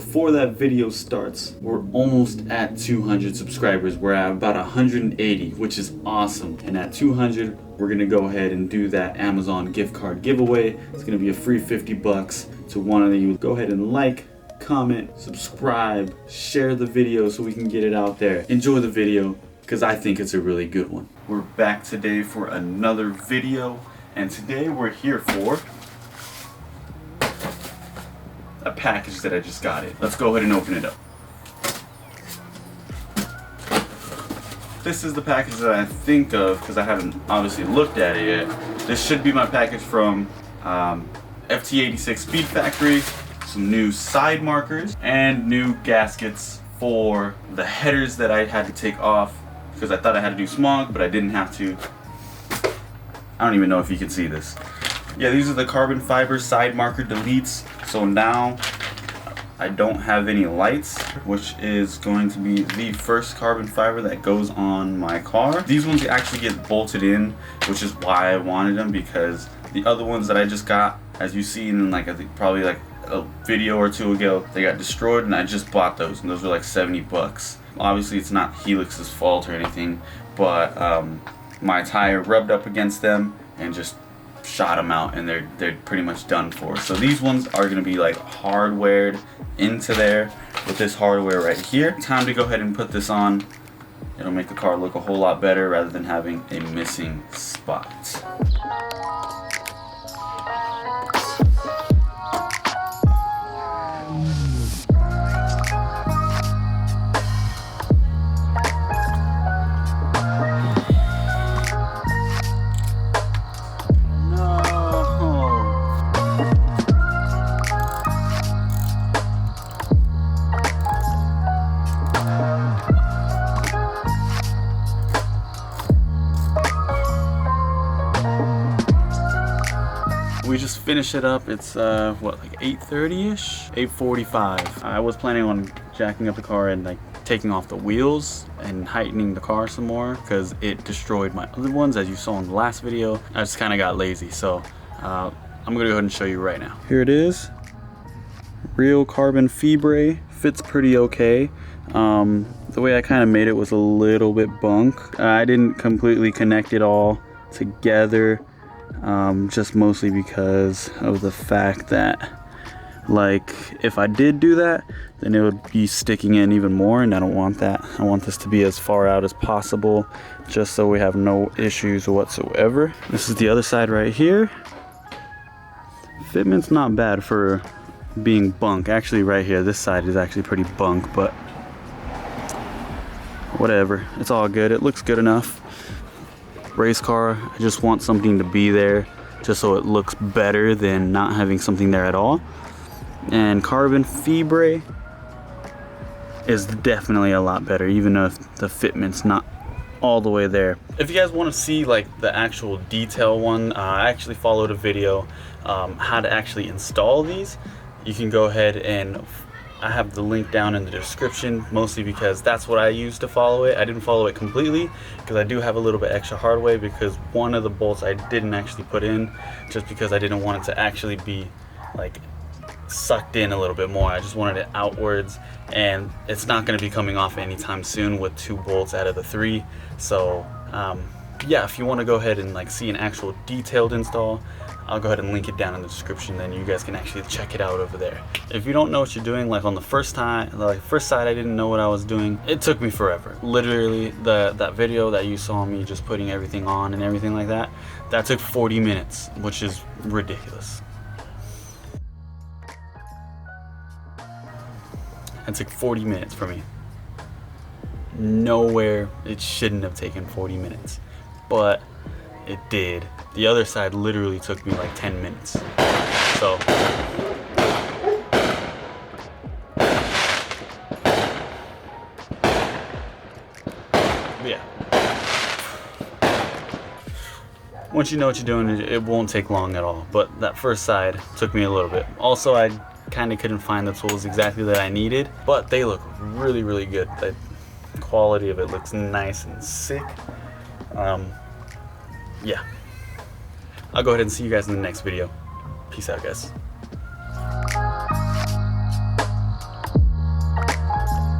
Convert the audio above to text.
before that video starts, we're almost at 200 subscribers. We're at about 180, which is awesome. And at 200, we're gonna go ahead and do that Amazon gift card giveaway. It's gonna be a free 50 bucks to one of you. Go ahead and like, comment, subscribe, share the video so we can get it out there. Enjoy the video, because I think it's a really good one. We're back today for another video, and today we're here for a package that I just got in. Let's go ahead and open it up. This is the package that I think of, because I haven't obviously looked at it yet. This should be my package from FT86 Speed Factory. Some new side markers and new gaskets for the headers that I had to take off because I thought I had to do smog, but I didn't have to. I don't even know if you can see this. Yeah, these are the carbon fiber side marker deletes. So now I don't have any lights, which is going to be the first carbon fiber that goes on my car. These ones actually get bolted in, which is why I wanted them, because the other ones that I just got, as you see in like I think probably like a video or two ago, they got destroyed, and I just bought those, and those were like 70 bucks. Obviously it's not Helix's fault or anything, but my tire rubbed up against them and just shot them out, and they're pretty much done for. So these ones are going to be like hardwired into there with this hardware right here. Time to go ahead and put this on. It'll make the car look a whole lot better rather than having a missing spot. We just finished it up. It's what, like 8:30ish, 8:45. I was planning on jacking up the car and like taking off the wheels and heightening the car some more because it destroyed my other ones, as you saw in the last video. I just kind of got lazy, so I'm gonna go ahead and show you right now. Here it is, real carbon fibre. Fits pretty okay. The way I kind of made it was a little bit bunk. I didn't completely connect it all together. Just mostly because of the fact that, like, if I did do that, then it would be sticking in even more, and I don't want that. I want this to be as far out as possible, just so we have no issues whatsoever. This is the other side right here. Fitment's not bad for being bunk. Actually, right here, this side is actually pretty bunk, but whatever. It's all good. It looks good enough. Race car, I just want something to be there just so it looks better than not having something there at all. And carbon fibre is definitely a lot better, even if the fitment's not all the way there. If you guys want to see like the actual detail one, I actually followed a video how to actually install these. You can go ahead and I have the link down in the description, mostly because that's what I used to follow it. I didn't follow it completely because I do have a little bit extra hardware, because one of the bolts I didn't actually put in just because I didn't want it to actually be like sucked in a little bit more. I just wanted it outwards, and it's not going to be coming off anytime soon with 2 bolts out of the 3. So yeah, if you want to go ahead and like see an actual detailed install, I'll go ahead and link it down in the description, then you guys can actually check it out over there. If you don't know what you're doing, like on the first side I didn't know what I was doing. It took me forever. Literally, that video that you saw me just putting everything on and everything like that, that took 40 minutes, which is ridiculous. It took 40 minutes for me. Nowhere it shouldn't have taken 40 minutes, but it did. The other side literally took me like 10 minutes. So yeah, once you know what you're doing, it won't take long at all. But that first side took me a little bit. Also, I kind of couldn't find the tools exactly that I needed, but they look really, really good. The quality of it looks nice and sick. Yeah, I'll go ahead and see you guys in the next video. Peace out, guys.